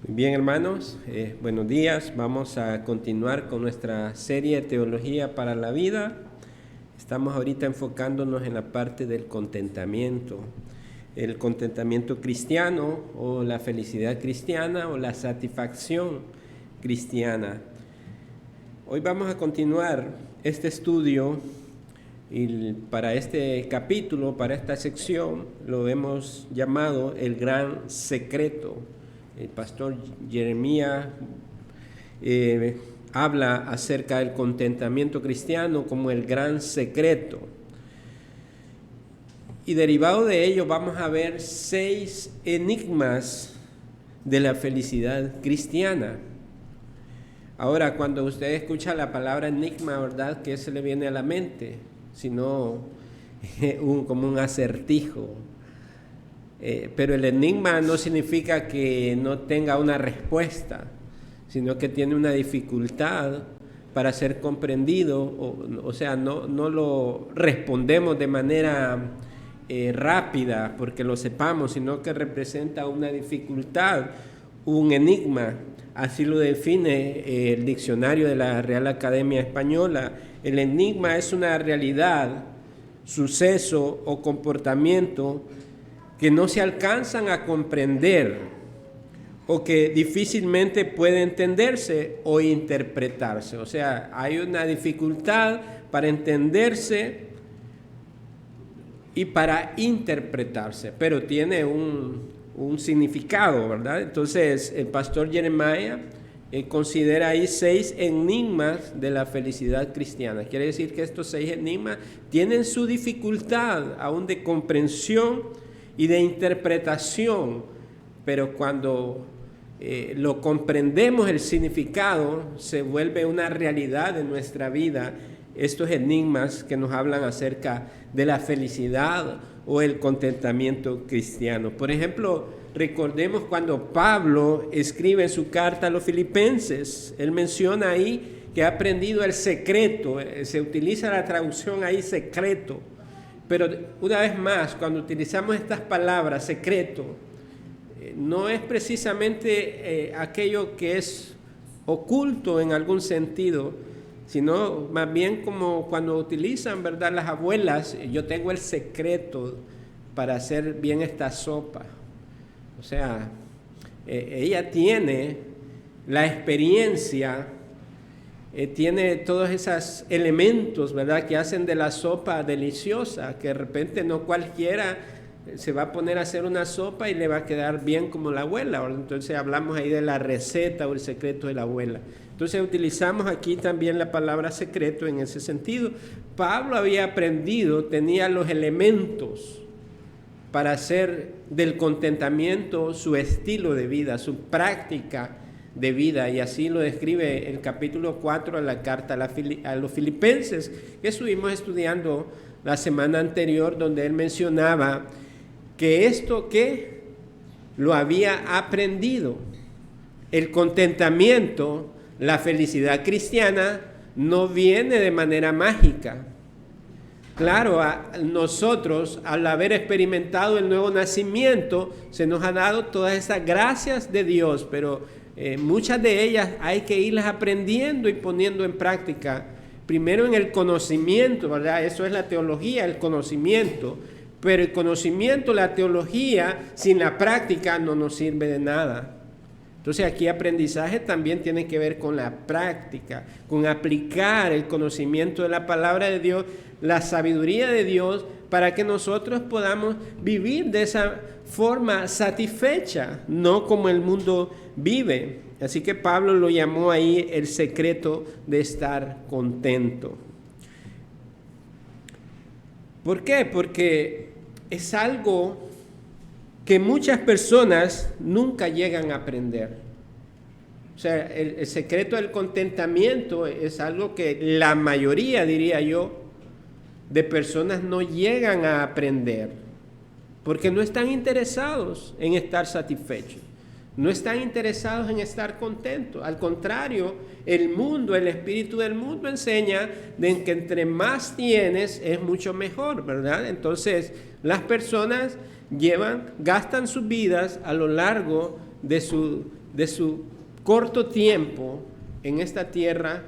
Bien, hermanos, buenos días. Vamos a continuar con nuestra serie de Teología para la Vida. Estamos ahorita enfocándonos en la parte del contentamiento. El contentamiento cristiano o la felicidad cristiana o la satisfacción cristiana. Hoy vamos a continuar este estudio y para este capítulo, para esta sección, lo hemos llamado el gran secreto. El pastor Jeremías habla acerca del contentamiento cristiano como el gran secreto. Y derivado de ello vamos a ver 6 enigmas de la felicidad cristiana. Ahora, cuando usted escucha la palabra enigma, ¿verdad? ¿Qué se le viene a la mente? Sino como un acertijo. Pero el enigma no significa que no tenga una respuesta, sino que tiene una dificultad para ser comprendido, o sea, no lo respondemos de manera rápida porque lo sepamos, sino que representa una dificultad, un enigma. Así lo define el diccionario de la Real Academia Española. El enigma es una realidad, suceso o comportamiento que no se alcanzan a comprender o que difícilmente puede entenderse o interpretarse. O sea, hay una dificultad para entenderse y para interpretarse, pero tiene un significado, ¿verdad? Entonces, el pastor Jeremías considera ahí 6 enigmas de la felicidad cristiana. Quiere decir que estos 6 enigmas tienen su dificultad aún de comprensión y de interpretación, pero cuando lo comprendemos el significado, se vuelve una realidad en nuestra vida. Estos enigmas que nos hablan acerca de la felicidad o el contentamiento cristiano. Por ejemplo, recordemos cuando Pablo escribe en su carta a los Filipenses, él menciona ahí que ha aprendido el secreto, se utiliza la traducción ahí secreto. Pero una vez más, cuando utilizamos estas palabras, secreto, no es precisamente aquello que es oculto en algún sentido, sino más bien como cuando utilizan, ¿verdad?, las abuelas, yo tengo el secreto para hacer bien esta sopa. O sea, ella tiene la experiencia, tiene todos esos elementos, ¿verdad?, que hacen de la sopa deliciosa, que de repente no cualquiera se va a poner a hacer una sopa y le va a quedar bien como la abuela. Entonces hablamos ahí de la receta o el secreto de la abuela. Entonces utilizamos aquí también la palabra secreto en ese sentido. Pablo había aprendido, tenía los elementos para hacer del contentamiento su estilo de vida, su práctica de vida, y así lo describe el capítulo 4 de la carta a los Filipenses, que estuvimos estudiando la semana anterior, donde él mencionaba que esto que lo había aprendido, el contentamiento, la felicidad cristiana, no viene de manera mágica. Claro, a nosotros, al haber experimentado el nuevo nacimiento, se nos ha dado todas esas gracias de Dios, pero muchas de ellas hay que irlas aprendiendo y poniendo en práctica. Primero en el conocimiento, ¿verdad? Eso es la teología, el conocimiento. Pero el conocimiento, la teología, sin la práctica no nos sirve de nada. Entonces aquí aprendizaje también tiene que ver con la práctica, con aplicar el conocimiento de la palabra de Dios, la sabiduría de Dios, para que nosotros podamos vivir de esa forma satisfecha, no como el mundo vive. Así que Pablo lo llamó ahí el secreto de estar contento. ¿Por qué? Porque es algo que muchas personas nunca llegan a aprender. O sea, el secreto del contentamiento es algo que la mayoría, diría yo, de personas no llegan a aprender, porque no están interesados en estar satisfechos, no están interesados en estar contentos. Al contrario, el mundo, el espíritu del mundo enseña de que entre más tienes es mucho mejor, ¿verdad? Entonces, las personas gastan sus vidas a lo largo de su de su corto tiempo en esta tierra,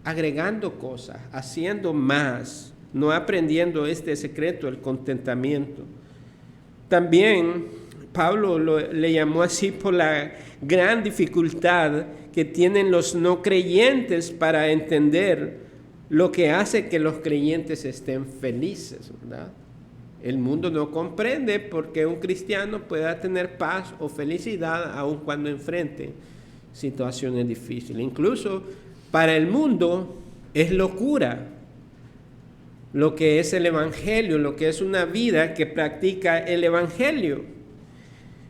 agregando cosas, haciendo más, no aprendiendo este secreto, el contentamiento. También Pablo le llamó así por la gran dificultad que tienen los no creyentes para entender lo que hace que los creyentes estén felices, ¿verdad? El mundo no comprende por qué un cristiano pueda tener paz o felicidad aun cuando enfrente situaciones difíciles. Incluso para el mundo es locura lo que es el Evangelio, lo que es una vida que practica el Evangelio.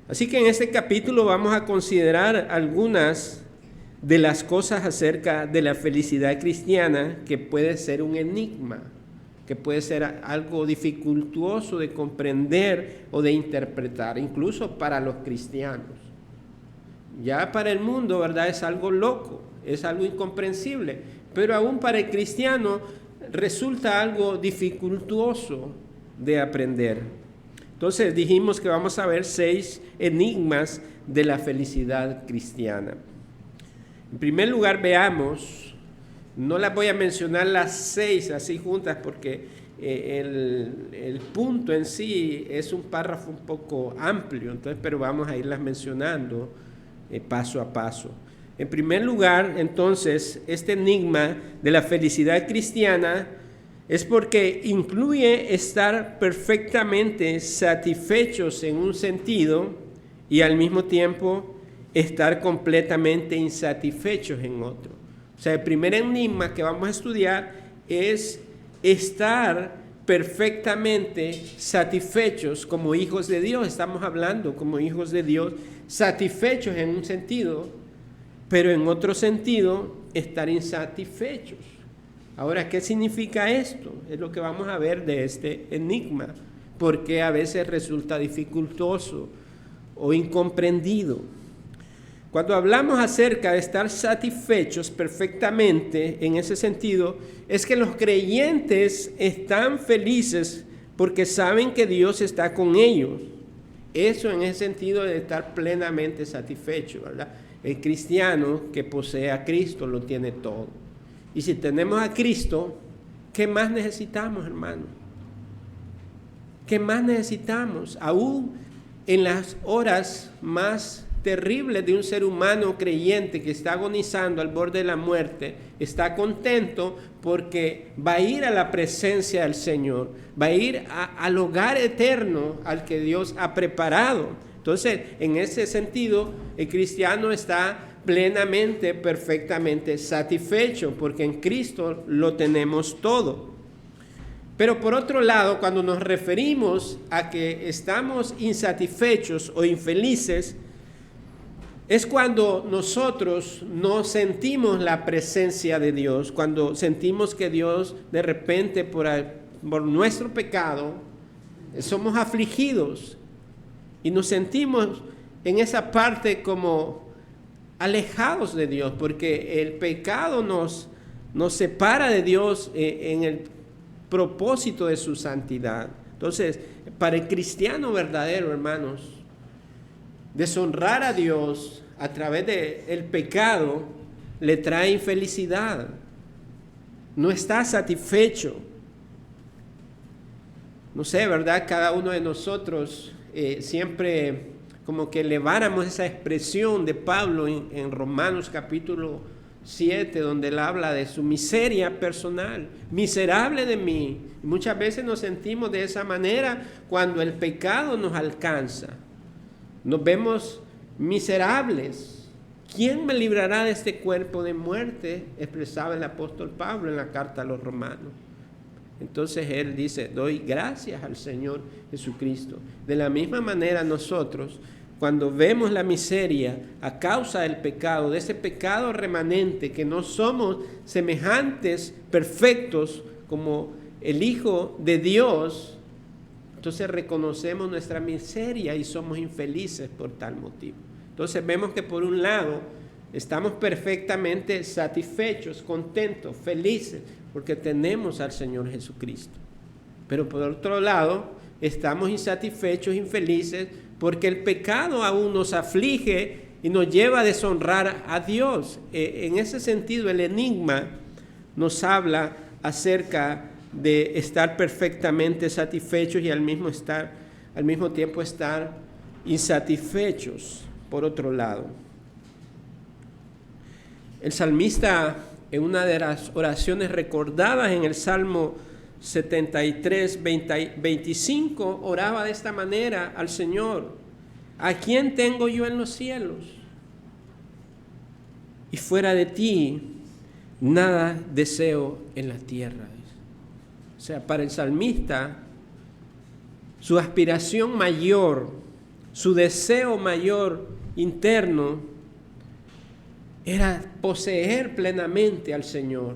Así que en este capítulo vamos a considerar algunas de las cosas acerca de la felicidad cristiana que puede ser un enigma, que puede ser algo dificultuoso de comprender o de interpretar, incluso para los cristianos. Ya para el mundo, ¿verdad? Es algo loco, es algo incomprensible, pero aún para el cristiano resulta algo dificultuoso de aprender. Entonces dijimos que vamos a ver 6 enigmas de la felicidad cristiana. En primer lugar, veamos, no las voy a mencionar las 6 así juntas porque el punto en sí es un párrafo un poco amplio, entonces, pero vamos a irlas mencionando paso a paso. En primer lugar, entonces, este enigma de la felicidad cristiana es porque incluye estar perfectamente satisfechos en un sentido y al mismo tiempo estar completamente insatisfechos en otro. O sea, el primer enigma que vamos a estudiar es estar perfectamente satisfechos como hijos de Dios. Estamos hablando como hijos de Dios, satisfechos en un sentido, pero en otro sentido estar insatisfechos. Ahora, ¿qué significa esto? Es lo que vamos a ver de este enigma, porque a veces resulta dificultoso o incomprendido. Cuando hablamos acerca de estar satisfechos perfectamente en ese sentido, es que los creyentes están felices porque saben que Dios está con ellos. Eso en ese sentido de estar plenamente satisfecho, ¿verdad? El cristiano que posee a Cristo lo tiene todo. Y si tenemos a Cristo, ¿qué más necesitamos, hermano? ¿Qué más necesitamos? Aún en las horas más terribles de un ser humano creyente que está agonizando al borde de la muerte, está contento porque va a ir a la presencia del Señor, va a ir al hogar eterno al que Dios ha preparado. Entonces, en ese sentido, el cristiano está plenamente, perfectamente satisfecho, porque en Cristo lo tenemos todo. Pero por otro lado, cuando nos referimos a que estamos insatisfechos o infelices, es cuando nosotros no sentimos la presencia de Dios, cuando sentimos que Dios de repente por nuestro pecado somos afligidos y nos sentimos en esa parte como alejados de Dios, porque el pecado nos separa de Dios en el propósito de su santidad. Entonces, para el cristiano verdadero, hermanos, deshonrar a Dios a través del pecado le trae infelicidad. No está satisfecho. No sé, ¿verdad? Cada uno de nosotros siempre como que eleváramos esa expresión de Pablo en Romanos capítulo 7, donde él habla de su miseria personal, miserable de mí. Y muchas veces nos sentimos de esa manera cuando el pecado nos alcanza. Nos vemos miserables. ¿Quién me librará de este cuerpo de muerte? Expresaba el apóstol Pablo en la carta a los romanos. Entonces él dice, doy gracias al Señor Jesucristo. De la misma manera nosotros, cuando vemos la miseria a causa del pecado, de ese pecado remanente, que no somos semejantes, perfectos, como el Hijo de Dios, entonces reconocemos nuestra miseria y somos infelices por tal motivo. Entonces vemos que por un lado estamos perfectamente satisfechos, contentos, felices, porque tenemos al Señor Jesucristo. Pero por otro lado, estamos insatisfechos, infelices, porque el pecado aún nos aflige y nos lleva a deshonrar a Dios. En ese sentido, el enigma nos habla acerca de estar perfectamente satisfechos y al mismo tiempo estar insatisfechos, por otro lado. El salmista, en una de las oraciones recordadas en el Salmo 73, 25, oraba de esta manera al Señor: ¿a quién tengo yo en los cielos? Y fuera de ti, nada deseo en la tierra. O sea, para el salmista, su aspiración mayor, su deseo mayor interno, era poseer plenamente al Señor.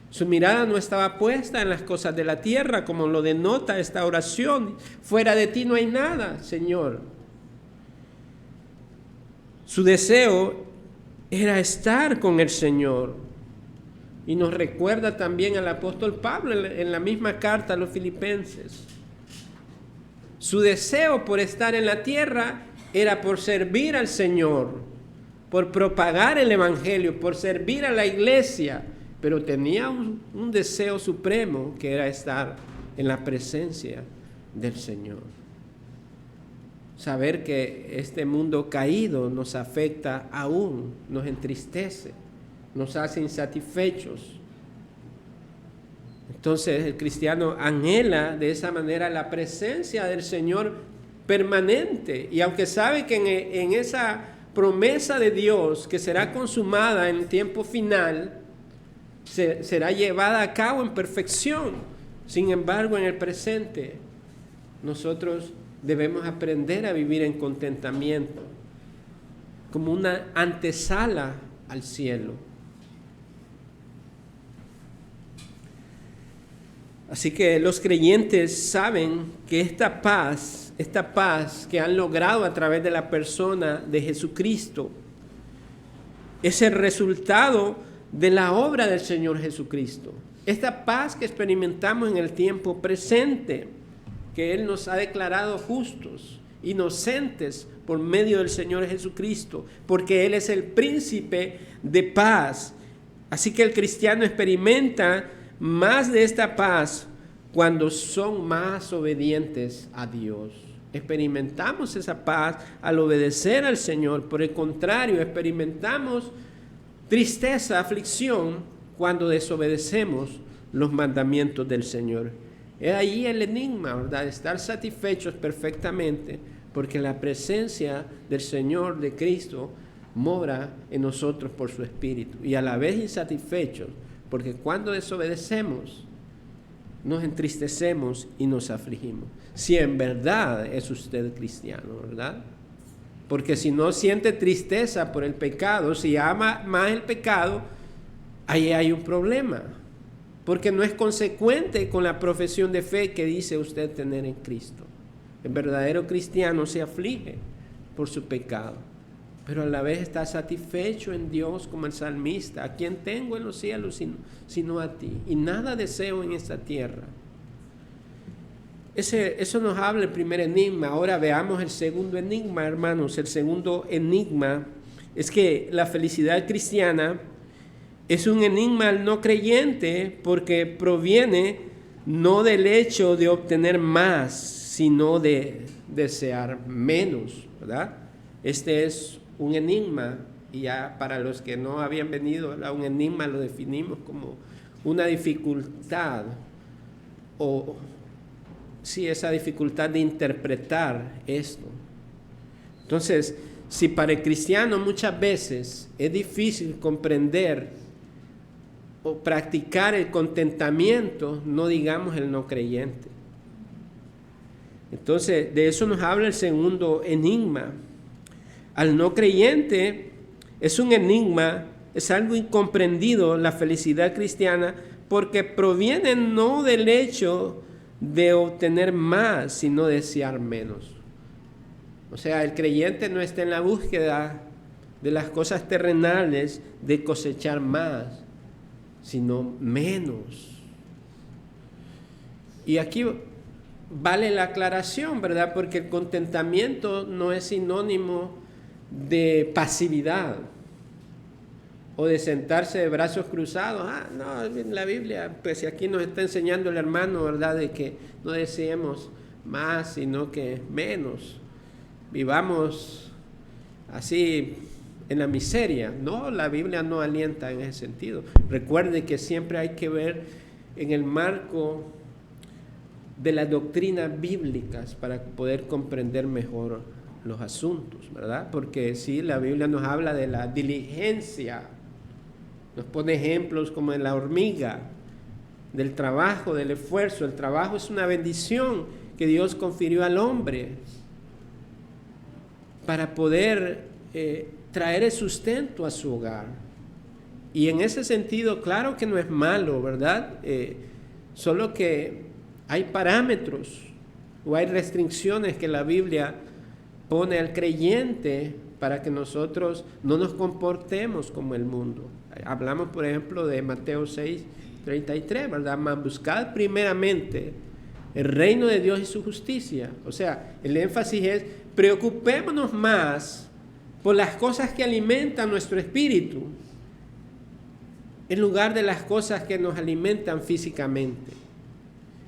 Su mirada no estaba puesta en las cosas de la tierra, como lo denota esta oración. Fuera de ti no hay nada, Señor. Su deseo era estar con el Señor. Y nos recuerda también al apóstol Pablo en la misma carta a los Filipenses. Su deseo por estar en la tierra era por servir al Señor, por propagar el Evangelio, por servir a la iglesia, pero tenía un deseo supremo, que era estar en la presencia del Señor. Saber que este mundo caído nos afecta aún, nos entristece, nos hace insatisfechos. Entonces el cristiano anhela de esa manera la presencia del Señor permanente, y aunque sabe que en esa promesa de Dios que será consumada en el tiempo final, será llevada a cabo en perfección, sin embargo en el presente nosotros debemos aprender a vivir en contentamiento, como una antesala al cielo. Así que los creyentes saben que esta paz que han logrado a través de la persona de Jesucristo, es el resultado de la obra del Señor Jesucristo. Esta paz que experimentamos en el tiempo presente, que Él nos ha declarado justos, inocentes por medio del Señor Jesucristo, porque Él es el príncipe de paz. Así que el cristiano experimenta más de esta paz cuando son más obedientes a Dios. Experimentamos esa paz al obedecer al Señor. Por el contrario, experimentamos tristeza, aflicción, cuando desobedecemos los mandamientos del Señor. Es ahí el enigma, ¿verdad? Estar satisfechos perfectamente, porque la presencia del Señor, de Cristo, mora en nosotros por su Espíritu. Y a la vez insatisfechos, porque cuando desobedecemos, nos entristecemos y nos afligimos. Si en verdad es usted cristiano, ¿verdad? Porque si no siente tristeza por el pecado, si ama más el pecado, ahí hay un problema. Porque no es consecuente con la profesión de fe que dice usted tener en Cristo. El verdadero cristiano se aflige por su pecado, pero a la vez está satisfecho en Dios, como el salmista: ¿a quién tengo en los cielos sino a ti? Y nada deseo en esta tierra. Eso nos habla el primer enigma. Ahora veamos el segundo enigma, hermanos. El segundo enigma es que la felicidad cristiana es un enigma al no creyente, porque proviene no del hecho de obtener más, sino de desear menos, ¿verdad? Este es un enigma, y ya para los que no habían venido, ¿verdad? Un enigma lo definimos como una dificultad, o sí, esa dificultad de interpretar esto. Entonces, si para el cristiano muchas veces es difícil comprender o practicar el contentamiento, no digamos el no creyente. Entonces, de eso nos habla el segundo enigma. Al no creyente es un enigma, es algo incomprendido la felicidad cristiana, porque proviene no del hecho de obtener más, sino desear menos. O sea, el creyente no está en la búsqueda de las cosas terrenales, de cosechar más, sino menos. Y aquí vale la aclaración, ¿verdad? Porque el contentamiento no es sinónimo de pasividad o de sentarse de brazos cruzados. No, en la Biblia, pues aquí nos está enseñando el hermano, ¿verdad?, de que no deseemos más, sino que menos. Vivamos así en la miseria. No, la Biblia no alienta en ese sentido. Recuerde que siempre hay que ver en el marco de las doctrinas bíblicas para poder comprender mejor los asuntos, ¿verdad? Porque sí, la Biblia nos habla de la diligencia, nos pone ejemplos como en la hormiga, del trabajo, del esfuerzo. El trabajo es una bendición que Dios confirió al hombre para poder traer el sustento a su hogar. Y en ese sentido, claro que no es malo, ¿verdad? Solo que hay parámetros o hay restricciones que la Biblia pone al creyente para que nosotros no nos comportemos como el mundo. Hablamos, por ejemplo, de Mateo 6:33, ¿verdad? Mas buscad primeramente el reino de Dios y su justicia. O sea, el énfasis es, preocupémonos más por las cosas que alimentan nuestro espíritu, en lugar de las cosas que nos alimentan físicamente.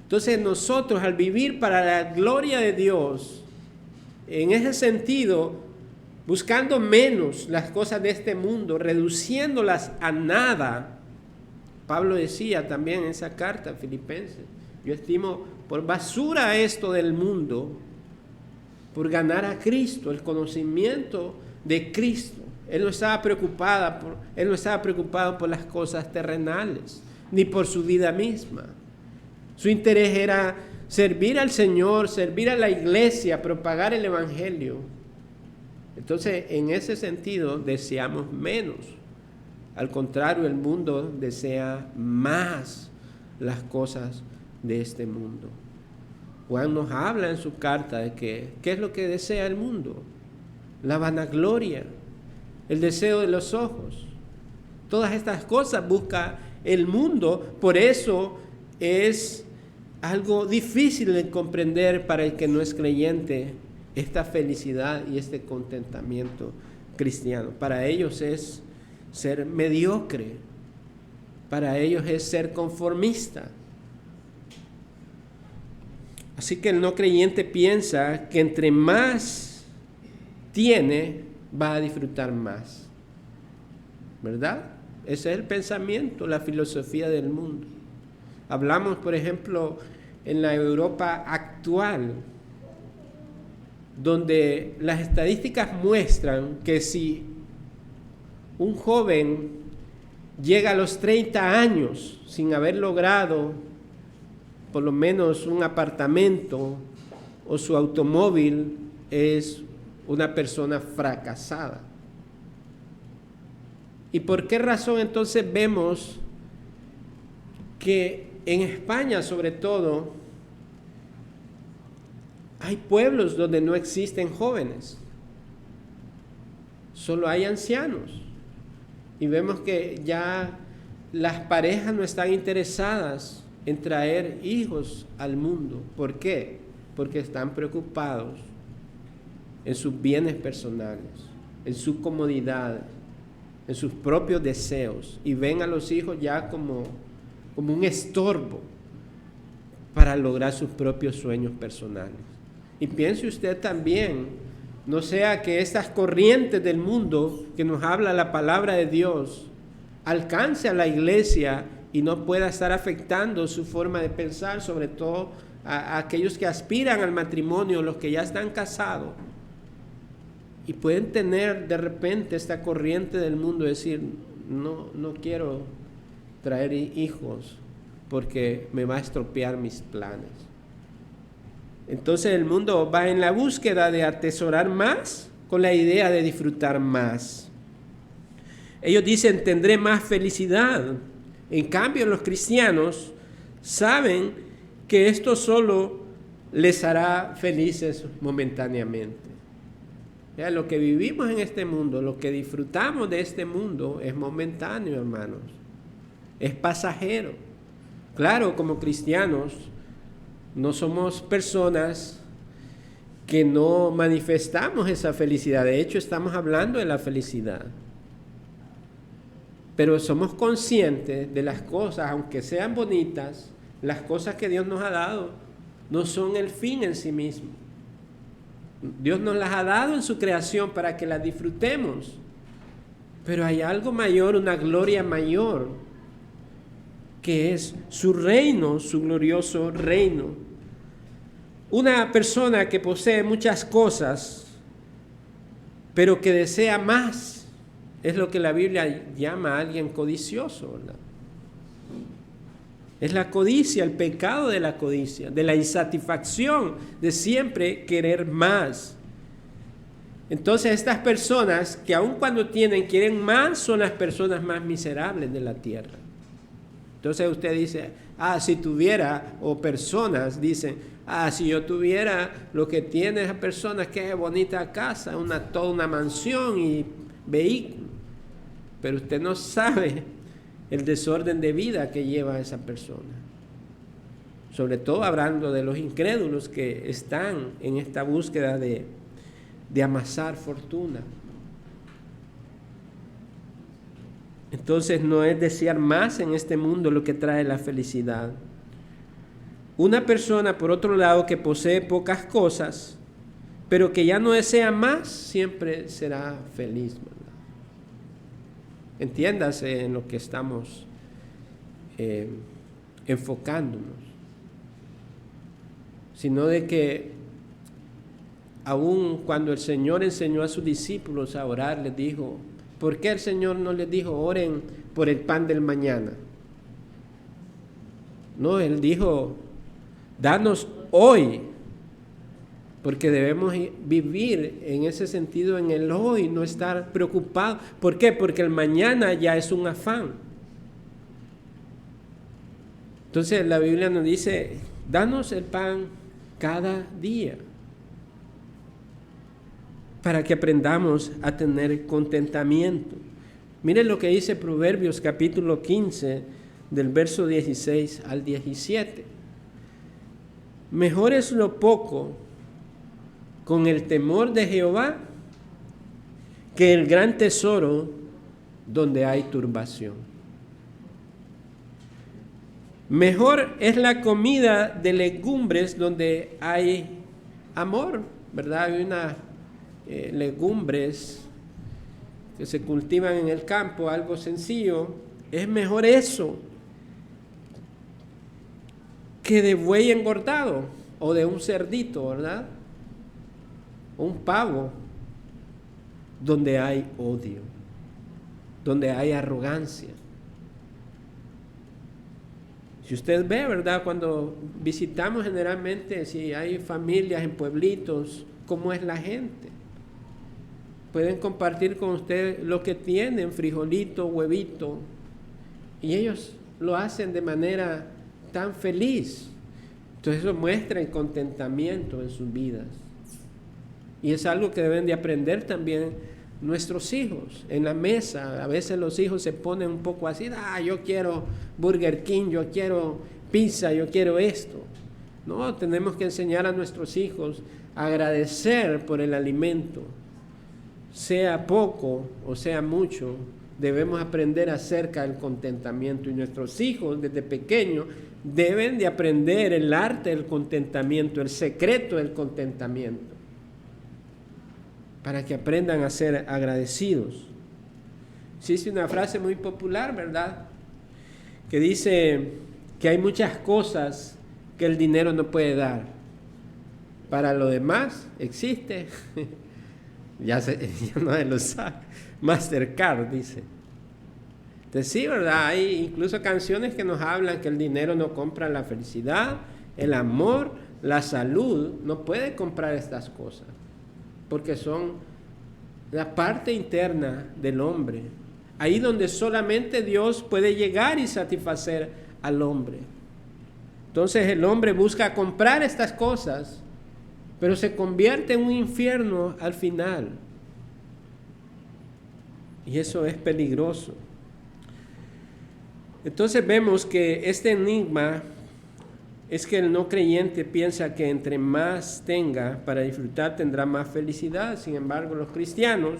Entonces nosotros, al vivir para la gloria de Dios, en ese sentido, buscando menos las cosas de este mundo, reduciéndolas a nada. Pablo decía también en esa carta a Filipenses, yo estimo por basura esto del mundo, por ganar a Cristo, el conocimiento de Cristo. Él no estaba preocupado por las cosas terrenales, ni por su vida misma. Su interés era servir al Señor, servir a la iglesia, propagar el evangelio. Entonces, en ese sentido, deseamos menos. Al contrario, el mundo desea más las cosas de este mundo. Juan nos habla en su carta de que, ¿qué es lo que desea el mundo? La vanagloria, el deseo de los ojos. Todas estas cosas busca el mundo, por eso es algo difícil de comprender para el que no es creyente esta felicidad y este contentamiento cristiano. Para ellos es ser mediocre, para ellos es ser conformista. Así que el no creyente piensa que entre más tiene, va a disfrutar más, ¿verdad? Ese es el pensamiento, la filosofía del mundo. Hablamos, por ejemplo, en la Europa actual, donde las estadísticas muestran que si un joven llega a los 30 años sin haber logrado por lo menos un apartamento o su automóvil, es una persona fracasada. ¿Y por qué razón entonces vemos que en España, sobre todo, hay pueblos donde no existen jóvenes, solo hay ancianos? Y vemos que ya las parejas no están interesadas en traer hijos al mundo. ¿Por qué? Porque están preocupados en sus bienes personales, en su comodidad, en sus propios deseos, y ven a los hijos ya como un estorbo para lograr sus propios sueños personales. Y piense usted también, no sea que estas corrientes del mundo que nos habla la palabra de Dios alcance a la iglesia y no pueda estar afectando su forma de pensar, sobre todo a aquellos que aspiran al matrimonio, los que ya están casados, y pueden tener de repente esta corriente del mundo, decir, no quiero traer hijos porque me va a estropear mis planes. Entonces el mundo va en la búsqueda de atesorar más con la idea de disfrutar más. Ellos dicen, tendré más felicidad. En cambio, los cristianos saben que esto solo les hará felices momentáneamente. Ya, lo que vivimos en este mundo, lo que disfrutamos de este mundo es momentáneo, hermanos. Es pasajero. Claro, como cristianos, no somos personas que no manifestamos esa felicidad. De hecho, estamos hablando de la felicidad. Pero somos conscientes de las cosas, aunque sean bonitas, las cosas que Dios nos ha dado no son el fin en sí mismo. Dios nos las ha dado en su creación para que las disfrutemos. Pero hay algo mayor, una gloria mayor, que es su reino, su glorioso reino. Una persona que posee muchas cosas, pero que desea más, es lo que la Biblia llama a alguien codicioso, ¿verdad? Es la codicia, el pecado de la codicia, de la insatisfacción, de siempre querer más. Entonces estas personas que aun cuando quieren más, son las personas más miserables de la tierra. Entonces usted dice, si tuviera, o personas dicen, si yo tuviera lo que tiene esa persona, qué bonita casa, toda una mansión y vehículo. Pero usted no sabe el desorden de vida que lleva esa persona. Sobre todo hablando de los incrédulos que están en esta búsqueda de amasar fortuna. Entonces no es desear más en este mundo lo que trae la felicidad. Una persona, por otro lado, que posee pocas cosas, pero que ya no desea más, siempre será feliz, ¿verdad? Entiéndase en lo que estamos enfocándonos. Sino de que aún cuando el Señor enseñó a sus discípulos a orar, les dijo, ¿por qué el Señor no les dijo, oren por el pan del mañana? No, Él dijo, danos hoy, porque debemos vivir en ese sentido en el hoy, no estar preocupados. ¿Por qué? Porque el mañana ya es un afán. Entonces la Biblia nos dice, danos el pan cada día, para que aprendamos a tener contentamiento. Miren lo que dice Proverbios capítulo 15, del verso 16 al 17. Mejor es lo poco con el temor de Jehová que el gran tesoro donde hay turbación. Mejor es la comida de legumbres donde hay amor, ¿verdad? Hay unas legumbres que se cultivan en el campo, algo sencillo. Es mejor eso que de buey engordado o de un cerdito, ¿verdad? O un pavo, donde hay odio, donde hay arrogancia. Si usted ve, ¿verdad? Cuando visitamos generalmente, si hay familias en pueblitos, ¿cómo es la gente? Pueden compartir con usted lo que tienen, frijolito, huevito, y ellos lo hacen de manera tan feliz. Entonces eso muestra el contentamiento en sus vidas. Y es algo que deben de aprender también nuestros hijos. En la mesa, a veces los hijos se ponen un poco así, yo quiero Burger King, yo quiero pizza, yo quiero esto. No, tenemos que enseñar a nuestros hijos a agradecer por el alimento. Sea poco o sea mucho, debemos aprender acerca del contentamiento. Y nuestros hijos desde pequeños deben de aprender el arte del contentamiento, el secreto del contentamiento, para que aprendan a ser agradecidos. Existe una frase muy popular, ¿verdad?, que dice que hay muchas cosas que el dinero no puede dar. Para lo demás existe, ya no lo sabe, Mastercard, dice. Entonces sí, ¿verdad? Hay incluso canciones que nos hablan que el dinero no compra la felicidad, el amor, la salud, no puede comprar estas cosas, porque son la parte interna del hombre, ahí donde solamente Dios puede llegar y satisfacer al hombre. Entonces el hombre busca comprar estas cosas, pero se convierte en un infierno al final, y eso es peligroso. Entonces vemos que este enigma es que el no creyente piensa que entre más tenga para disfrutar tendrá más felicidad. Sin embargo, los cristianos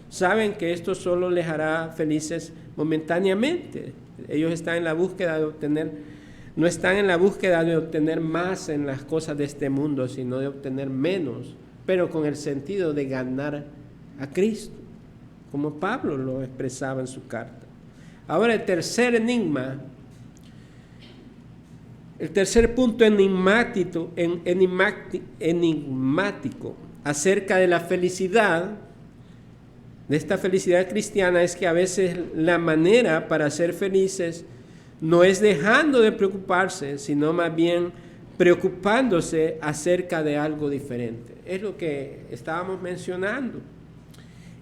saben que esto solo les hará felices momentáneamente. Ellos están en la búsqueda de obtener, no están en la búsqueda de obtener más en las cosas de este mundo, sino de obtener menos, pero con el sentido de ganar a Cristo, como Pablo lo expresaba en su carta. Ahora el tercer enigma, el tercer punto enigmático acerca de la felicidad, de esta felicidad cristiana, es que a veces la manera para ser felices no es dejando de preocuparse, sino más bien preocupándose acerca de algo diferente. Es lo que estábamos mencionando.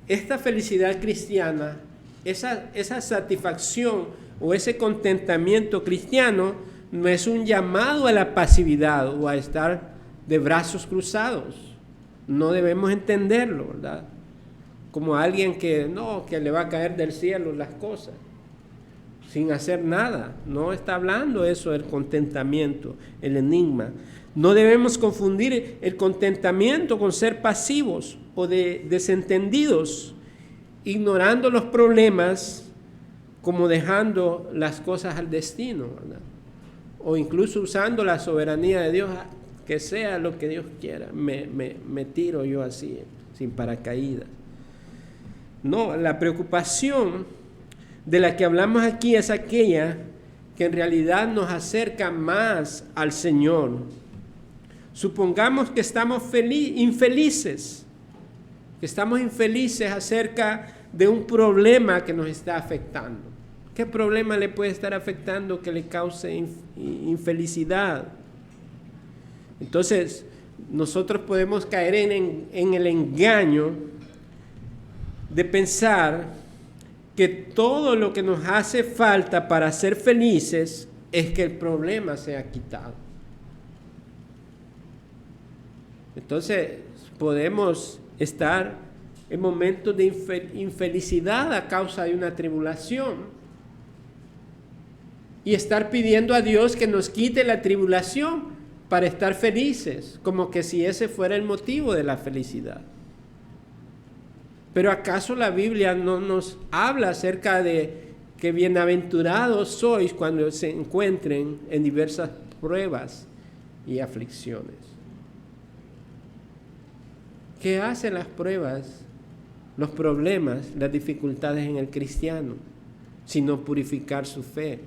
Esta felicidad cristiana, esa satisfacción o ese contentamiento cristiano no es un llamado a la pasividad o a estar de brazos cruzados. No debemos entenderlo, ¿verdad? Como alguien que le va a caer del cielo las cosas sin hacer nada. No está hablando eso del contentamiento, el enigma. No debemos confundir el contentamiento con ser pasivos o desentendidos, ignorando los problemas como dejando las cosas al destino, ¿verdad? O incluso usando la soberanía de Dios, que sea lo que Dios quiera, me tiro yo así, sin paracaídas. No, la preocupación de la que hablamos aquí es aquella que en realidad nos acerca más al Señor. Supongamos que estamos infelices acerca de un problema que nos está afectando. ¿Qué problema le puede estar afectando que le cause infelicidad? Entonces, nosotros podemos caer en el engaño de pensar que todo lo que nos hace falta para ser felices es que el problema sea quitado. Entonces, podemos estar en momentos de infelicidad a causa de una tribulación y estar pidiendo a Dios que nos quite la tribulación para estar felices, como que si ese fuera el motivo de la felicidad. Pero ¿acaso la Biblia no nos habla acerca de que bienaventurados sois cuando se encuentren en diversas pruebas y aflicciones? ¿Qué hacen las pruebas, los problemas, las dificultades en el cristiano, sino purificar su fe?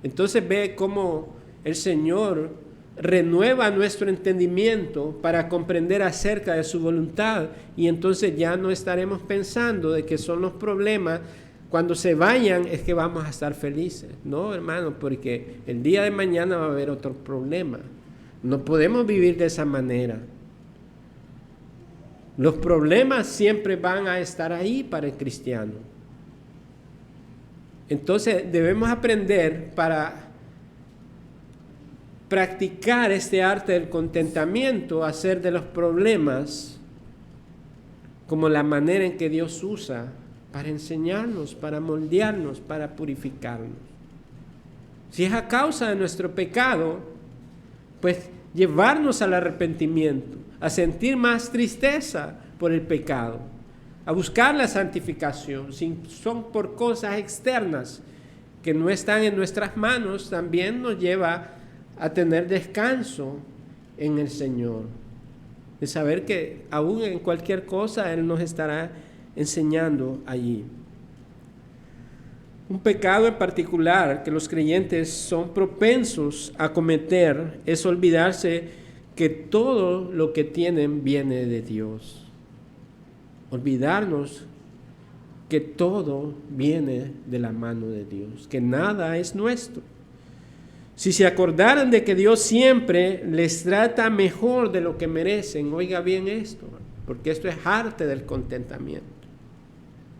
Entonces ve cómo el Señor renueva nuestro entendimiento para comprender acerca de su voluntad, y entonces ya no estaremos pensando de que son los problemas, cuando se vayan es que vamos a estar felices. No, hermano, porque el día de mañana va a haber otro problema. No podemos vivir de esa manera. Los problemas siempre van a estar ahí para el cristiano. Entonces debemos aprender para practicar este arte del contentamiento, hacer de los problemas como la manera en que Dios usa para enseñarnos, para moldearnos, para purificarnos. Si es a causa de nuestro pecado, pues llevarnos al arrepentimiento, a sentir más tristeza por el pecado, a buscar la santificación. Si son por cosas externas que no están en nuestras manos, también nos lleva a tener descanso en el Señor, de saber que aún en cualquier cosa Él nos estará enseñando allí. Un pecado en particular que los creyentes son propensos a cometer es olvidarse que todo lo que tienen viene de Dios. Olvidarnos que todo viene de la mano de Dios, que nada es nuestro. Si se acordaran de que Dios siempre les trata mejor de lo que merecen, oiga bien esto, porque esto es arte del contentamiento.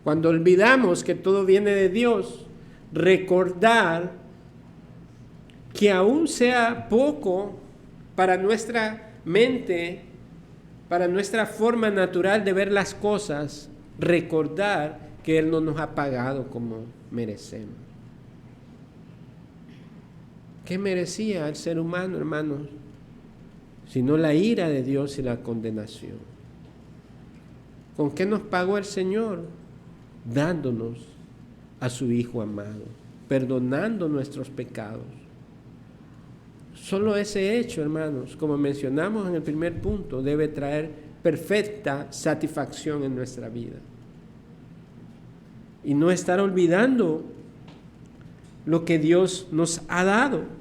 Cuando olvidamos que todo viene de Dios, recordar que aún sea poco para nuestra mente, para nuestra forma natural de ver las cosas, recordar que Él no nos ha pagado como merecemos. ¿Qué merecía el ser humano, hermanos? Sino la ira de Dios y la condenación. ¿Con qué nos pagó el Señor? Dándonos a su Hijo amado, perdonando nuestros pecados. Solo ese hecho, hermanos, como mencionamos en el primer punto, debe traer perfecta satisfacción en nuestra vida. Y no estar olvidando lo que Dios nos ha dado.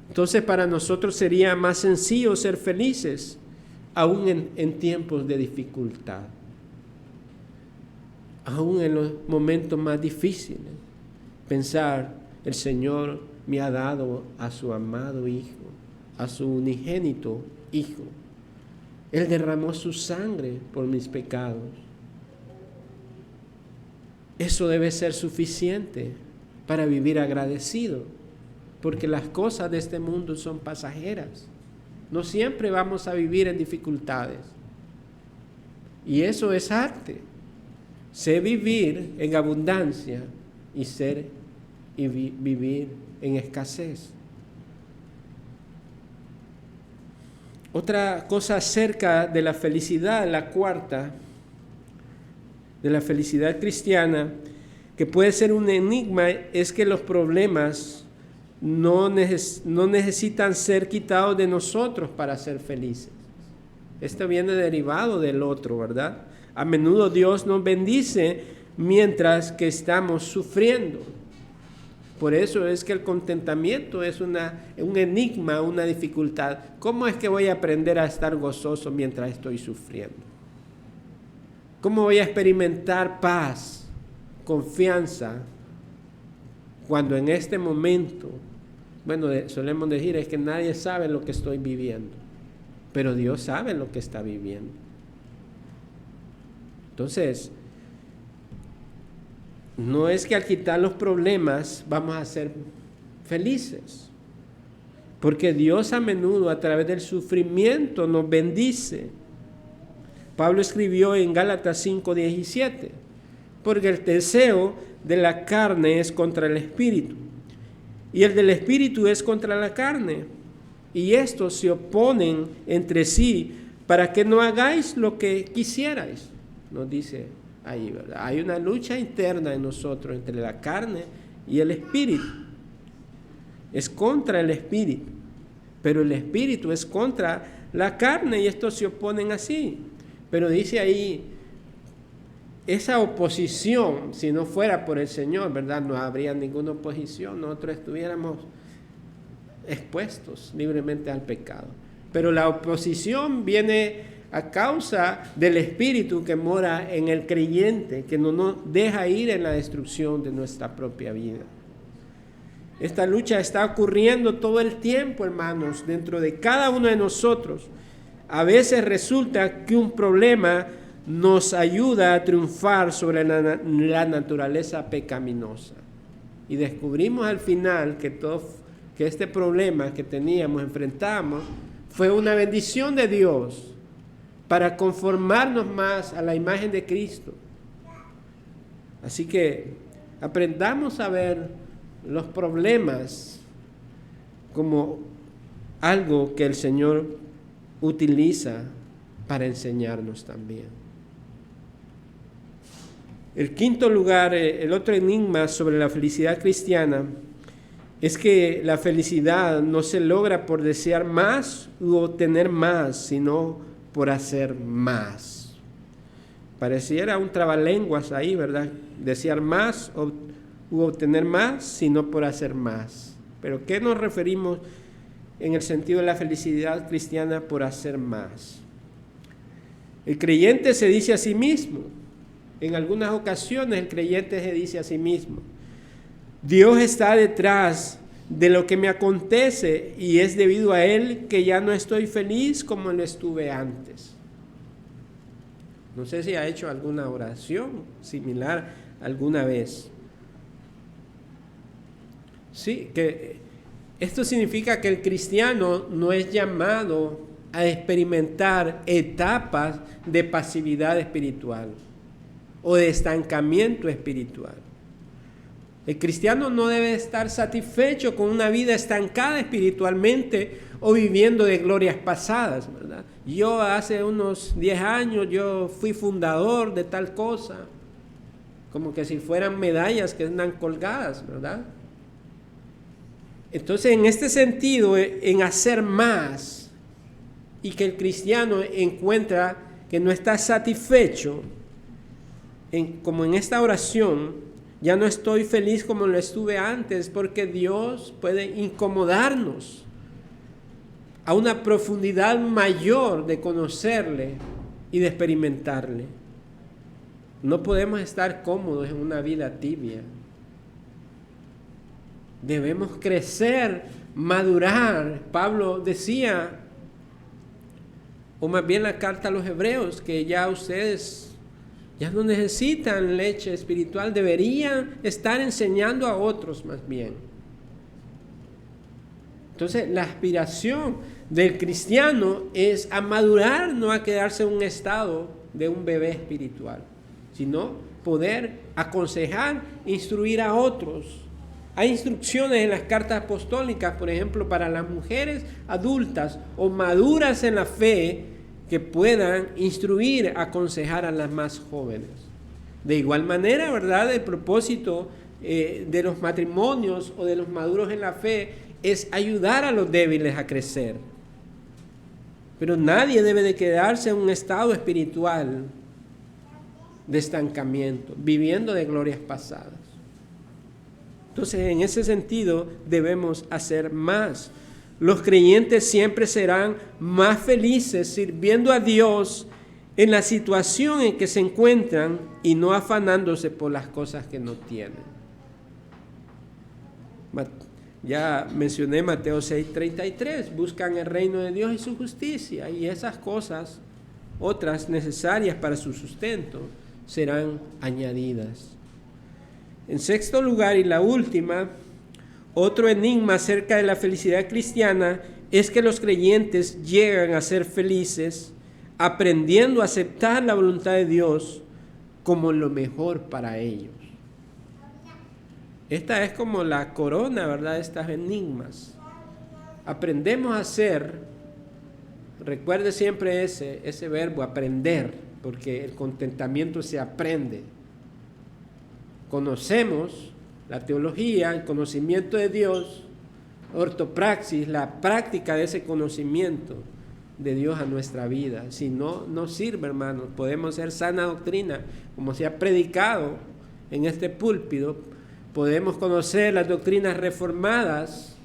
Entonces para nosotros sería más sencillo ser felices, aún en tiempos de dificultad. Aún en los momentos más difíciles. Pensar, el Señor me ha dado a su amado Hijo, a su unigénito Hijo. Él derramó su sangre por mis pecados. Eso debe ser suficiente para vivir agradecido, porque las cosas de este mundo son pasajeras. No siempre vamos a vivir en dificultades. Y eso es arte. Sé vivir en abundancia y vivir en escasez. Otra cosa acerca de la felicidad, la cuarta, de la felicidad cristiana, que puede ser un enigma, es que los problemas no necesitan ser quitados de nosotros para ser felices. Esto viene derivado del otro, ¿verdad? A menudo Dios nos bendice mientras que estamos sufriendo. Por eso es que el contentamiento es un enigma, una dificultad. ¿Cómo es que voy a aprender a estar gozoso mientras estoy sufriendo? ¿Cómo voy a experimentar paz, confianza, cuando en este momento, solemos decir, es que nadie sabe lo que estoy viviendo, pero Dios sabe lo que está viviendo? Entonces, no es que al quitar los problemas vamos a ser felices, porque Dios a menudo a través del sufrimiento nos bendice. Pablo escribió en Gálatas 5:17, porque el deseo de la carne es contra el espíritu, y el del espíritu es contra la carne, y estos se oponen entre sí para que no hagáis lo que quisierais. Nos dice ahí, ¿verdad? Hay una lucha interna en nosotros entre la carne y el espíritu. Es contra el espíritu, pero el espíritu es contra la carne y estos se oponen así. Pero dice ahí, esa oposición, si no fuera por el Señor, ¿verdad? No habría ninguna oposición, nosotros estuviéramos expuestos libremente al pecado. Pero la oposición viene a causa del Espíritu que mora en el creyente, que no nos deja ir en la destrucción de nuestra propia vida. Esta lucha está ocurriendo todo el tiempo, hermanos, dentro de cada uno de nosotros. A veces resulta que un problema nos ayuda a triunfar sobre la naturaleza pecaminosa. Y descubrimos al final que este problema que enfrentamos, fue una bendición de Dios para conformarnos más a la imagen de Cristo. Así que aprendamos a ver los problemas como algo que el Señor utiliza para enseñarnos también. El quinto lugar, el otro enigma sobre la felicidad cristiana, es que la felicidad no se logra por desear más u obtener más, sino por hacer más. Pareciera un trabalenguas ahí, ¿verdad? Desear más u obtener más, sino por hacer más. Pero ¿qué nos referimos en el sentido de la felicidad cristiana por hacer más? El creyente se dice a sí mismo, en algunas ocasiones el creyente se dice a sí mismo, Dios está detrás de lo que me acontece y es debido a Él que ya no estoy feliz como lo estuve antes. No sé si ha hecho alguna oración similar alguna vez. Sí, que esto significa que el cristiano no es llamado a experimentar etapas de pasividad espiritual o de estancamiento espiritual. El cristiano no debe estar satisfecho con una vida estancada espiritualmente o viviendo de glorias pasadas, ¿verdad? Yo hace unos 10 años, yo fui fundador de tal cosa, como que si fueran medallas que andan colgadas, ¿verdad? Entonces, en este sentido, en hacer más, y que el cristiano encuentra que no está satisfecho, como en esta oración, ya no estoy feliz como lo estuve antes, porque Dios puede incomodarnos a una profundidad mayor de conocerle y de experimentarle. No podemos estar cómodos en una vida tibia. Debemos crecer, madurar. Pablo decía, o más bien la carta a los hebreos, que ya ustedes ya no necesitan leche espiritual, deberían estar enseñando a otros más bien. Entonces, la aspiración del cristiano es a madurar, no a quedarse en un estado de un bebé espiritual, sino poder aconsejar, instruir a otros. Hay instrucciones en las cartas apostólicas, por ejemplo, para las mujeres adultas o maduras en la fe, que puedan instruir, aconsejar a las más jóvenes. De igual manera, ¿verdad? El propósito de los matrimonios o de los maduros en la fe es ayudar a los débiles a crecer. Pero nadie debe de quedarse en un estado espiritual de estancamiento, viviendo de glorias pasadas. Entonces, en ese sentido, debemos hacer más. Los creyentes siempre serán más felices sirviendo a Dios en la situación en que se encuentran y no afanándose por las cosas que no tienen. Ya mencioné Mateo 6:33, buscan el reino de Dios y su justicia, y esas cosas, otras necesarias para su sustento, serán añadidas. En sexto lugar, y la última, otro enigma acerca de la felicidad cristiana es que los creyentes llegan a ser felices aprendiendo a aceptar la voluntad de Dios como lo mejor para ellos. Esta es como la corona, ¿verdad?, de estos enigmas. Aprendemos a hacer, recuerde siempre ese verbo, aprender, porque el contentamiento se aprende. Conocemos la teología, el conocimiento de Dios, ortopraxis, la práctica de ese conocimiento de Dios a nuestra vida. Si no, no sirve, hermanos. Podemos ser sana doctrina, como se ha predicado en este púlpito. Podemos conocer las doctrinas reformadas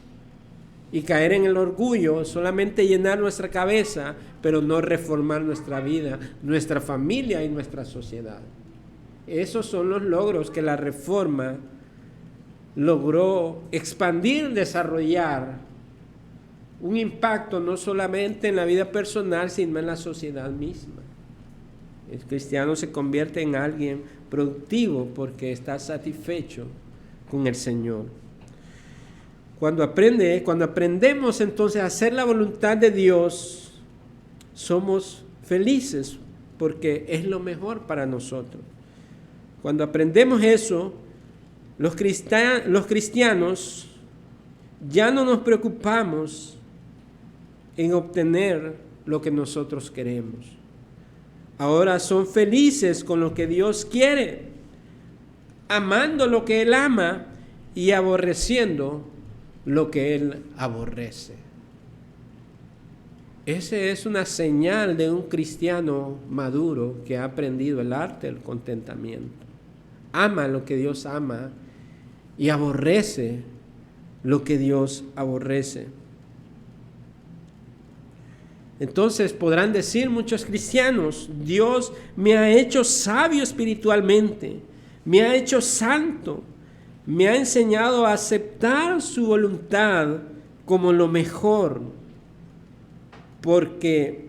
y caer en el orgullo, solamente llenar nuestra cabeza, pero no reformar nuestra vida, nuestra familia y nuestra sociedad. Esos son los logros que la reforma logró expandir, desarrollar un impacto no solamente en la vida personal, sino en la sociedad misma. El cristiano se convierte en alguien productivo porque está satisfecho con el Señor. Cuando aprendemos entonces a hacer la voluntad de Dios, somos felices porque es lo mejor para nosotros. Cuando aprendemos eso, los cristianos ya no nos preocupamos en obtener lo que nosotros queremos. Ahora son felices con lo que Dios quiere, amando lo que Él ama y aborreciendo lo que Él aborrece. Esa es una señal de un cristiano maduro que ha aprendido el arte del contentamiento. Ama lo que Dios ama y aborrece lo que Dios aborrece. Entonces podrán decir muchos cristianos: Dios me ha hecho sabio espiritualmente, me ha hecho santo, me ha enseñado a aceptar su voluntad como lo mejor, porque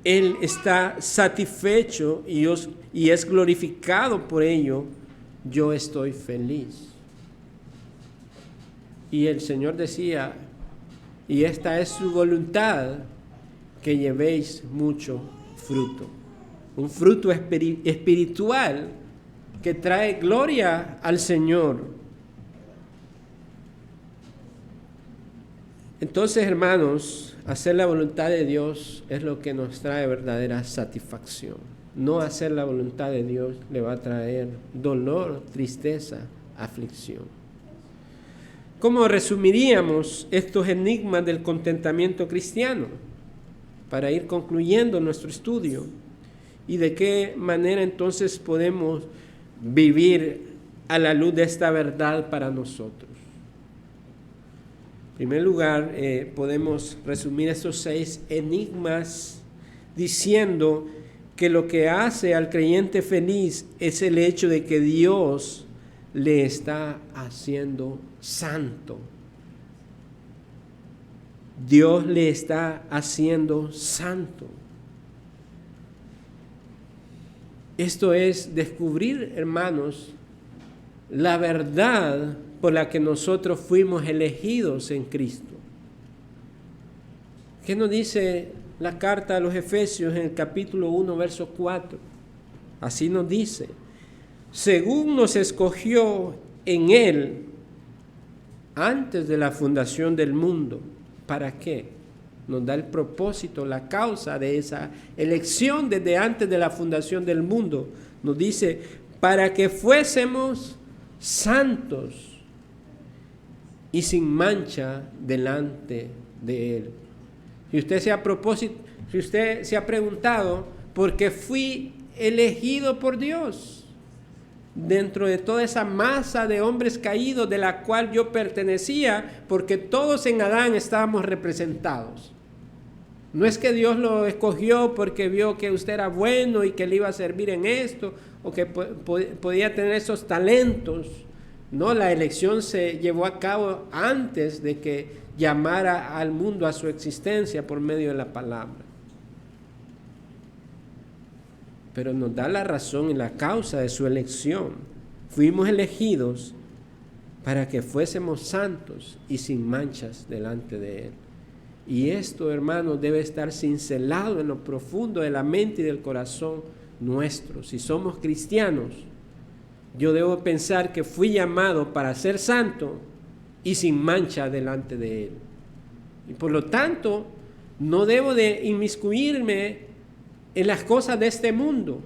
Él está satisfecho y es glorificado por ello. Yo estoy feliz. Y el Señor decía: y esta es su voluntad, que llevéis mucho fruto. Un fruto espiritual que trae gloria al Señor. Entonces, hermanos, hacer la voluntad de Dios es lo que nos trae verdadera satisfacción. No hacer la voluntad de Dios le va a traer dolor, tristeza, aflicción. ¿Cómo resumiríamos estos enigmas del contentamiento cristiano? Para ir concluyendo nuestro estudio. ¿Y de qué manera entonces podemos vivir a la luz de esta verdad para nosotros? En primer lugar, podemos resumir estos 6 enigmas diciendo que lo que hace al creyente feliz es el hecho de que Dios le está haciendo santo. Dios le está haciendo santo. Esto es descubrir, hermanos, la verdad por la que nosotros fuimos elegidos en Cristo. ¿Qué nos dice la carta a los Efesios en el capítulo 1, verso 4? Así nos dice: según nos escogió en Él antes de la fundación del mundo. ¿Para qué? Nos da el propósito, la causa de esa elección desde antes de la fundación del mundo. Nos dice, para que fuésemos santos y sin mancha delante de Él. Si usted se ha preguntado, ¿por qué fui elegido por Dios? Dentro de toda esa masa de hombres caídos de la cual yo pertenecía, porque todos en Adán estábamos representados. No es que Dios lo escogió porque vio que usted era bueno y que le iba a servir en esto, o que podía tener esos talentos. No, la elección se llevó a cabo antes de que llamara al mundo a su existencia por medio de la palabra. Pero nos da la razón y la causa de su elección. Fuimos elegidos para que fuésemos santos y sin manchas delante de Él. Y esto, hermanos, debe estar cincelado en lo profundo de la mente y del corazón nuestro. Si somos cristianos, yo debo pensar que fui llamado para ser santo y sin mancha delante de Él. Y por lo tanto, no debo de inmiscuirme en las cosas de este mundo.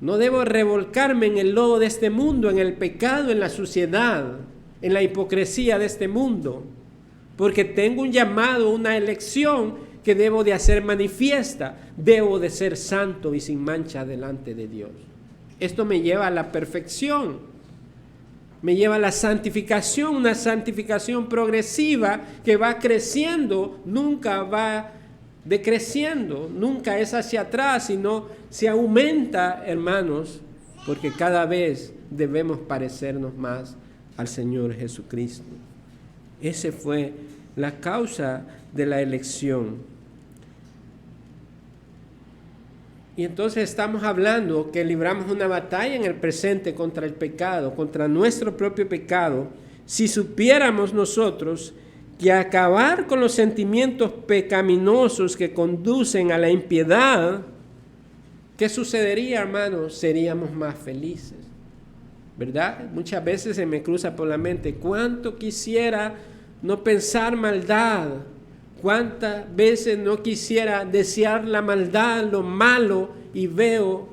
No debo revolcarme en el lodo de este mundo, en el pecado, en la suciedad, en la hipocresía de este mundo, porque tengo un llamado, una elección que debo de hacer manifiesta. Debo de ser santo y sin mancha delante de Dios. Esto me lleva a la perfección, me lleva a la santificación, una santificación progresiva que va creciendo, nunca va decreciendo, nunca es hacia atrás, sino se aumenta, hermanos, porque cada vez debemos parecernos más al Señor Jesucristo. Esa fue la causa de la elección. Y entonces estamos hablando que libramos una batalla en el presente contra el pecado, contra nuestro propio pecado. Si supiéramos nosotros que acabar con los sentimientos pecaminosos que conducen a la impiedad, ¿qué sucedería, hermanos? Seríamos más felices, ¿verdad? Muchas veces se me cruza por la mente, ¿cuánto quisiera no pensar maldad? ¿Cuántas veces no quisiera desear la maldad, lo malo, y veo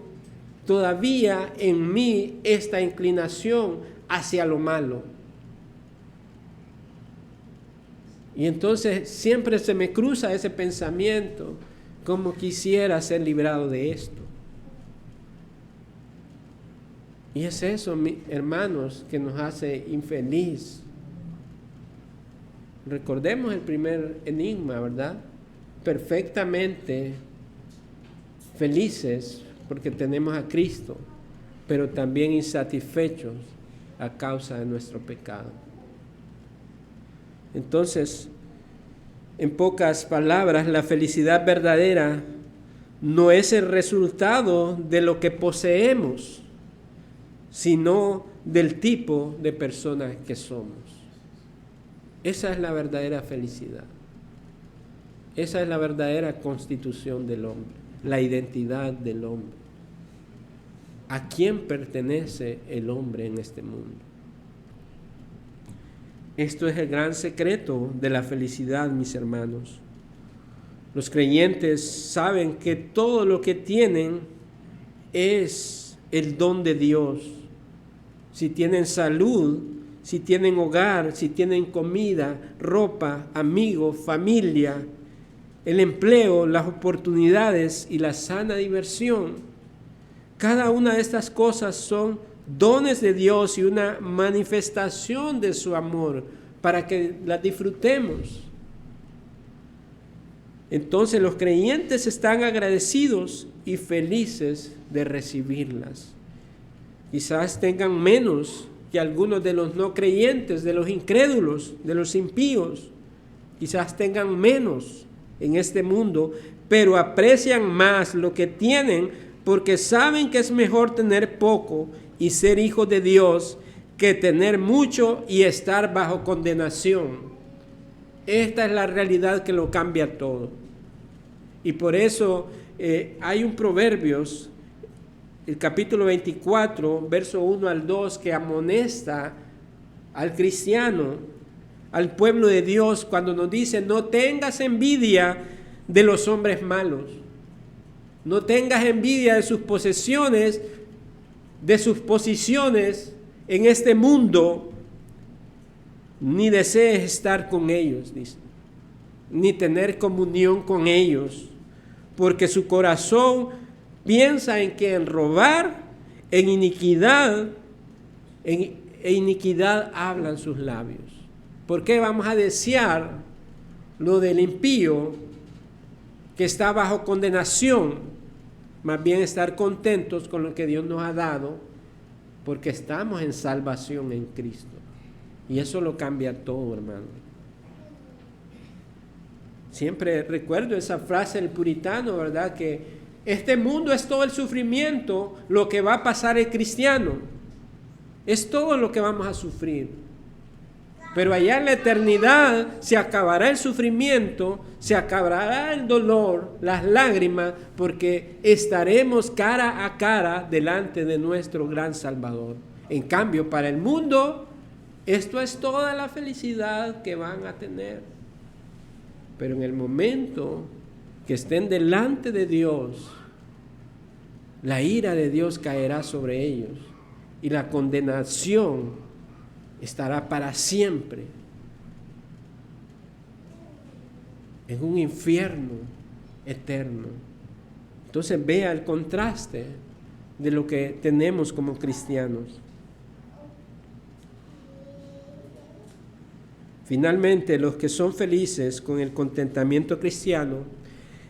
todavía en mí esta inclinación hacia lo malo? Y entonces siempre se me cruza ese pensamiento, como quisiera ser librado de esto. Y es eso, hermanos, que nos hace infeliz. Recordemos el primer enigma, ¿verdad? Perfectamente felices porque tenemos a Cristo, pero también insatisfechos a causa de nuestro pecado. Entonces, en pocas palabras, la felicidad verdadera no es el resultado de lo que poseemos, sino del tipo de personas que somos. Esa es la verdadera felicidad. Esa es la verdadera constitución del hombre, la identidad del hombre. ¿A quién pertenece el hombre en este mundo? Esto es el gran secreto de la felicidad, mis hermanos. Los creyentes saben que todo lo que tienen es el don de Dios. Si tienen salud, si tienen hogar, si tienen comida, ropa, amigos, familia, el empleo, las oportunidades y la sana diversión, cada una de estas cosas son dones de Dios y una manifestación de su amor para que las disfrutemos. Entonces los creyentes están agradecidos y felices de recibirlas. Quizás tengan menos que algunos de los no creyentes, de los incrédulos, de los impíos. Quizás tengan menos en este mundo, pero aprecian más lo que tienen porque saben que es mejor tener poco y ser hijos de Dios que tener mucho y estar bajo condenación. Esta es la realidad que lo cambia todo. Y por eso hay un Proverbios, el capítulo 24, verso 1 al 2, que amonesta al cristiano, al pueblo de Dios, cuando nos dice: no tengas envidia de los hombres malos, no tengas envidia de sus posesiones, de sus posiciones en este mundo, ni desees estar con ellos, dice, ni tener comunión con ellos, porque su corazón piensa en que en robar, en iniquidad, en iniquidad hablan sus labios. ¿Por qué vamos a desear lo del impío que está bajo condenación? Más bien estar contentos con lo que Dios nos ha dado, porque estamos en salvación en Cristo. Y eso lo cambia todo, hermano. Siempre recuerdo esa frase del puritano, ¿verdad? Que este mundo es todo el sufrimiento, lo que va a pasar el cristiano. Es todo lo que vamos a sufrir. Pero allá en la eternidad se acabará el sufrimiento, se acabará el dolor, las lágrimas, porque estaremos cara a cara delante de nuestro gran Salvador. En cambio, para el mundo, esto es toda la felicidad que van a tener. Pero en el momento que estén delante de Dios, la ira de Dios caerá sobre ellos y la condenación estará para siempre en un infierno eterno. Entonces vea el contraste de lo que tenemos como cristianos. Finalmente, los que son felices con el contentamiento cristiano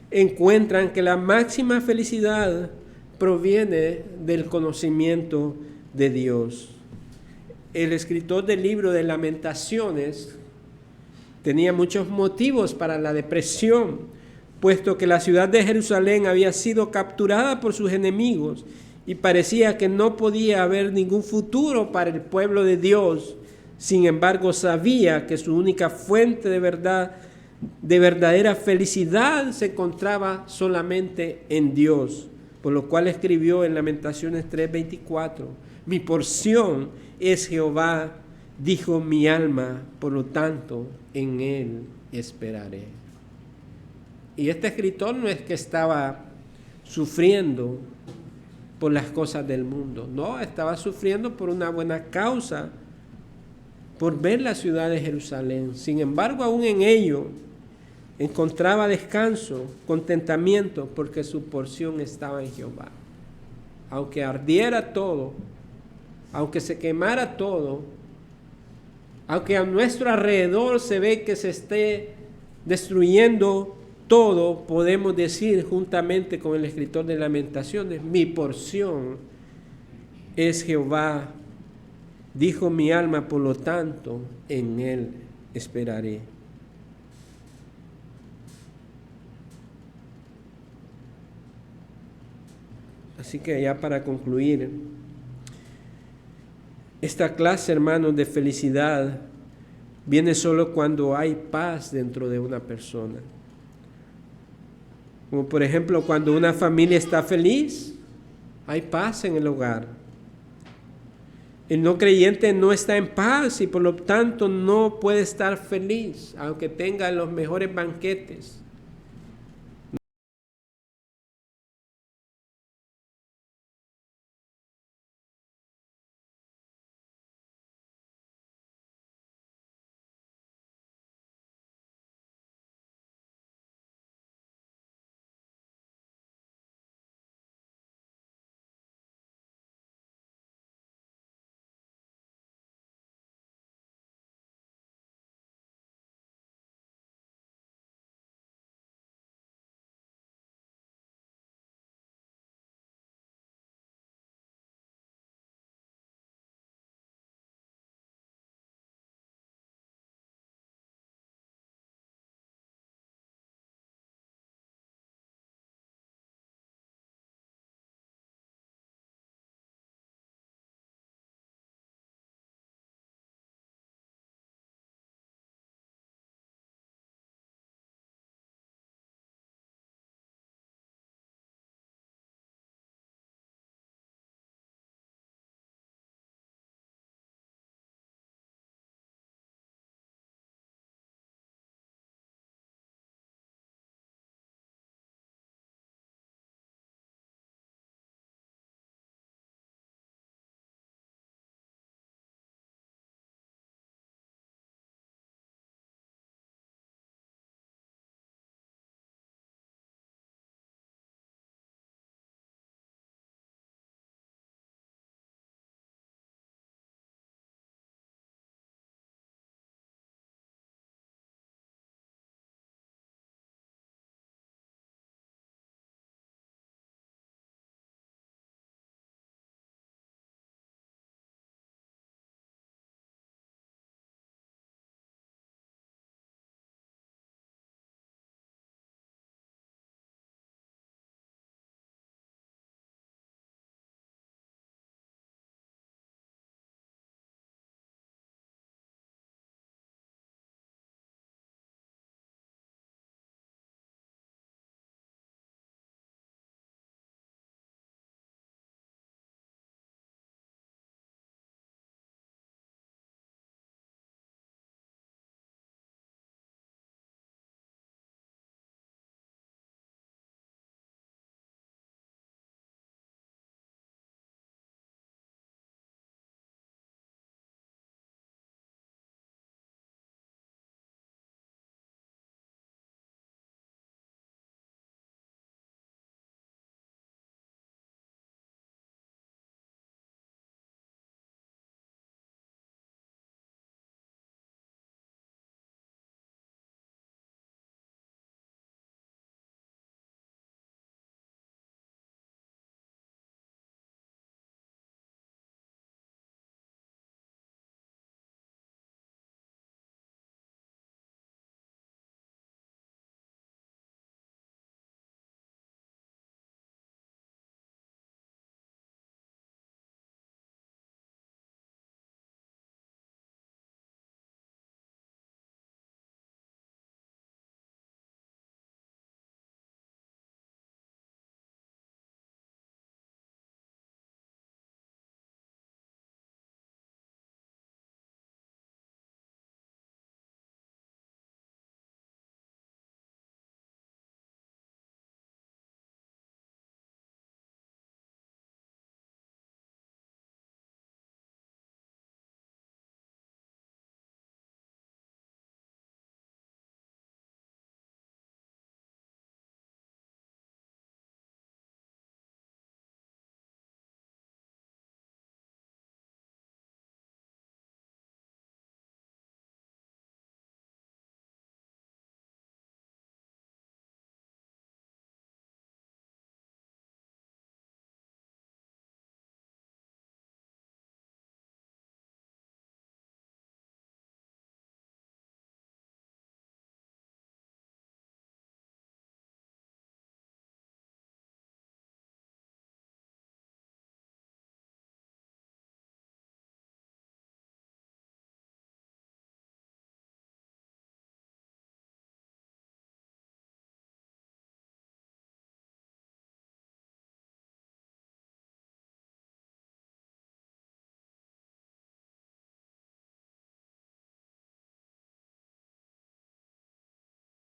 encuentran que la máxima felicidad proviene del conocimiento de Dios. El escritor del libro de Lamentaciones tenía muchos motivos para la depresión, puesto que la ciudad de Jerusalén había sido capturada por sus enemigos y parecía que no podía haber ningún futuro para el pueblo de Dios. Sin embargo, sabía que su única fuente de verdadera felicidad se encontraba solamente en Dios, por lo cual escribió en Lamentaciones 3:24: mi porción es Jehová, dijo mi alma, por lo tanto en él esperaré. Y este escritor no es que estaba sufriendo por las cosas del mundo, no, estaba sufriendo por una buena causa, por ver la ciudad de Jerusalén. Sin embargo, aún en ello encontraba descanso, contentamiento, porque su porción estaba en Jehová. Aunque ardiera todo, aunque se quemara todo, aunque a nuestro alrededor se ve que se esté destruyendo todo, podemos decir juntamente con el escritor de Lamentaciones: mi porción es Jehová, dijo mi alma, por lo tanto en él esperaré. Así que ya para concluir, esta clase, hermanos, de felicidad viene solo cuando hay paz dentro de una persona. Como por ejemplo, cuando una familia está feliz, hay paz en el hogar. El no creyente no está en paz y por lo tanto no puede estar feliz, aunque tenga los mejores banquetes.